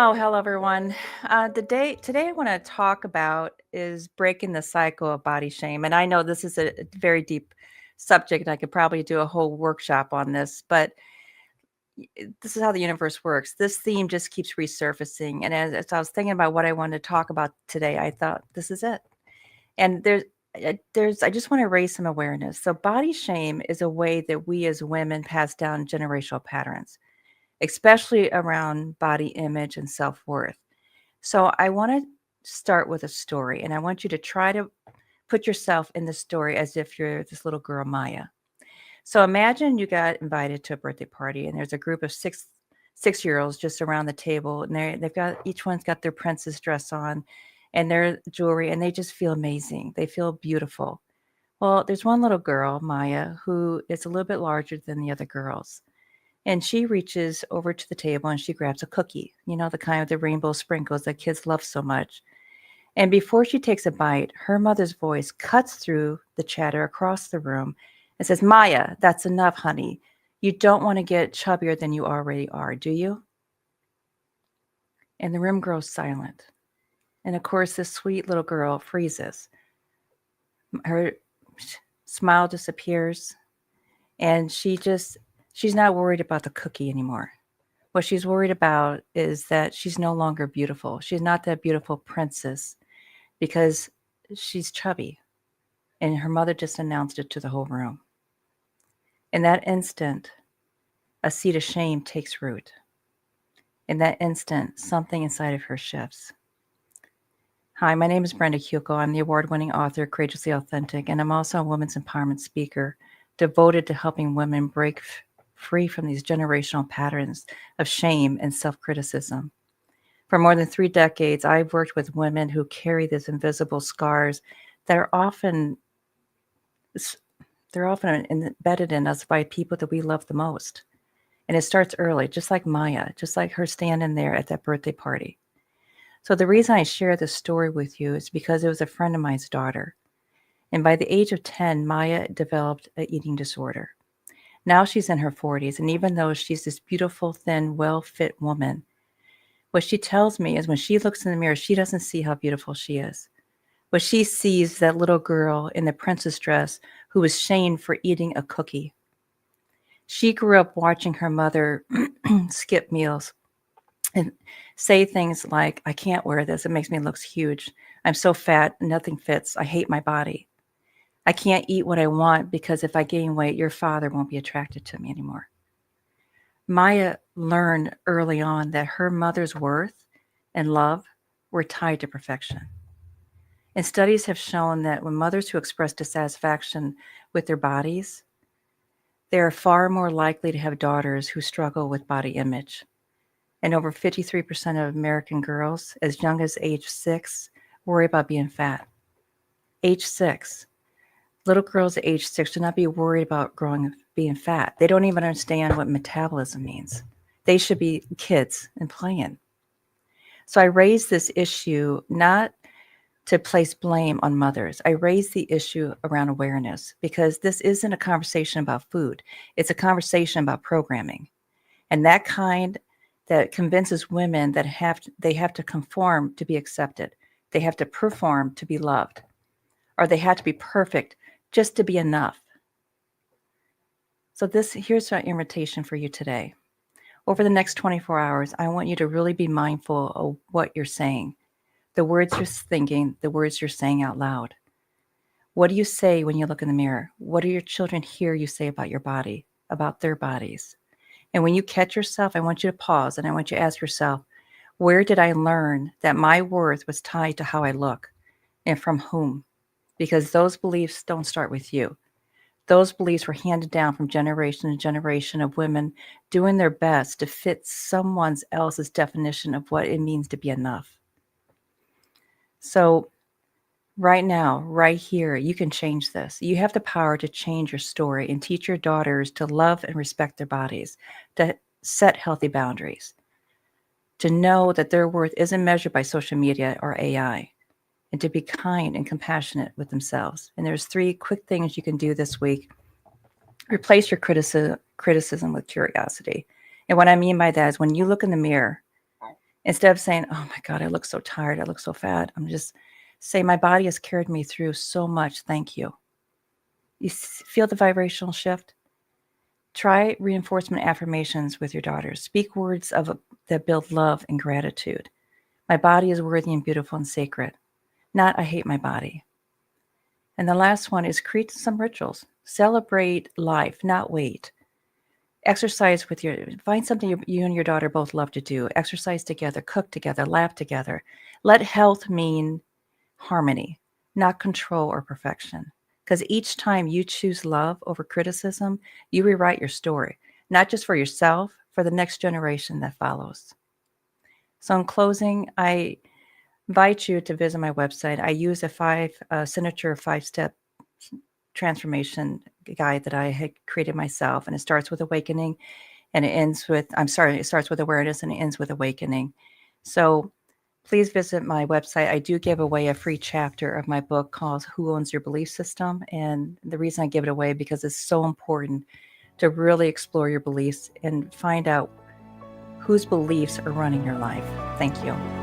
Oh, hello everyone. Today I want to talk about is breaking the cycle of body shame. And I know this is a very deep subject, and I could probably do a whole workshop on this, but this is how the universe works. This theme just keeps resurfacing. And as I was thinking about what I wanted to talk about today, I thought this is it. And I just want to raise some awareness. So body shame is a way that we as women pass down generational patterns, especially around body image and self-worth. So I want to start with a story, and I want you to try to put yourself in the story as if you're this little girl, Maya. So imagine you got invited to a birthday party, and there's a group of six-year-olds just around the table, and they've got each one's got their princess dress on, and their jewelry, and they just feel amazing. They feel beautiful. Well, there's one little girl, Maya, who is a little bit larger than the other girls. And she reaches over to the table and she grabs a cookie, the kind with the rainbow sprinkles that kids love so much. And before she takes a bite, her mother's voice cuts through the chatter across the room and says, Maya, that's enough, honey. You don't want to get chubbier than you already are, do you? And the room grows silent. And of course, this sweet little girl freezes. Her smile disappears, and she's not worried about the cookie anymore. What she's worried about is that she's no longer beautiful. She's not that beautiful princess because she's chubby. And her mother just announced it to the whole room. In that instant, a seed of shame takes root. In that instant, something inside of her shifts. Hi, my name is Brenda Hukel. I'm the award-winning author, Courageously Authentic, and I'm also a women's empowerment speaker devoted to helping women break free from these generational patterns of shame and self-criticism. For more than 3 decades, I've worked with women who carry these invisible scars that are often embedded in us by people that we love the most. And it starts early, just like Maya, just like her standing there at that birthday party. So the reason I share this story with you is because it was a friend of mine's daughter. And by the age of 10, Maya developed an eating disorder. Now she's in her 40s, and even though she's this beautiful, thin, well-fit woman, what she tells me is when she looks in the mirror, she doesn't see how beautiful she is. What she sees is that little girl in the princess dress who was shamed for eating a cookie. She grew up watching her mother skip meals and say things like, I can't wear this. It makes me look huge. I'm so fat. Nothing fits. I hate my body. I can't eat what I want because if I gain weight, your father won't be attracted to me anymore. Maya learned early on that her mother's worth and love were tied to perfection. And studies have shown that when mothers who express dissatisfaction with their bodies, they are far more likely to have daughters who struggle with body image. And over 53% of American girls as young as age 6 worry about being fat. Age 6. Little girls at age 6 should not be worried about being fat. They don't even understand what metabolism means. They should be kids and playing. So I raised this issue not to place blame on mothers. I raised the issue around awareness because this isn't a conversation about food. It's a conversation about programming. And that kind that convinces women that they have to conform to be accepted. They have to perform to be loved. Or they have to be perfect just to be enough. So here's our invitation for you today. Over the next 24 hours, I want you to really be mindful of what you're saying, the words you're thinking, the words you're saying out loud. What do you say when you look in the mirror? What do your children hear you say about your body, about their bodies? And when you catch yourself, I want you to pause and I want you to ask yourself, where did I learn that my worth was tied to how I look and from whom? Because those beliefs don't start with you. Those beliefs were handed down from generation to generation of women doing their best to fit someone else's definition of what it means to be enough. So right now, right here, you can change this. You have the power to change your story and teach your daughters to love and respect their bodies, to set healthy boundaries, to know that their worth isn't measured by social media or AI, and to be kind and compassionate with themselves. And there's 3 quick things you can do this week. Replace your criticism with curiosity. And what I mean by that is when you look in the mirror, Instead of saying, oh my God, I look so tired, I look so fat, I'm just saying, my body has carried me through so much. Thank you. You feel the vibrational shift? Try reinforcement affirmations with your daughters. Speak words that build love and gratitude. My body is worthy and beautiful and sacred. Not, I hate my body. And the last one is create some rituals. Celebrate life, not weight. Exercise with find something you and your daughter both love to do. Exercise together, cook together, laugh together. Let health mean harmony, not control or perfection. Because each time you choose love over criticism, you rewrite your story, not just for yourself, for the next generation that follows. So, in closing, I invite you to visit my website. I use a signature 5-step transformation guide that I had created myself, and it starts with awakening, and it starts with awareness and it ends with awakening. So please visit my website. I do give away a free chapter of my book called Who Owns Your Belief System? And the reason I give it away because it's so important to really explore your beliefs and find out whose beliefs are running your life. Thank you.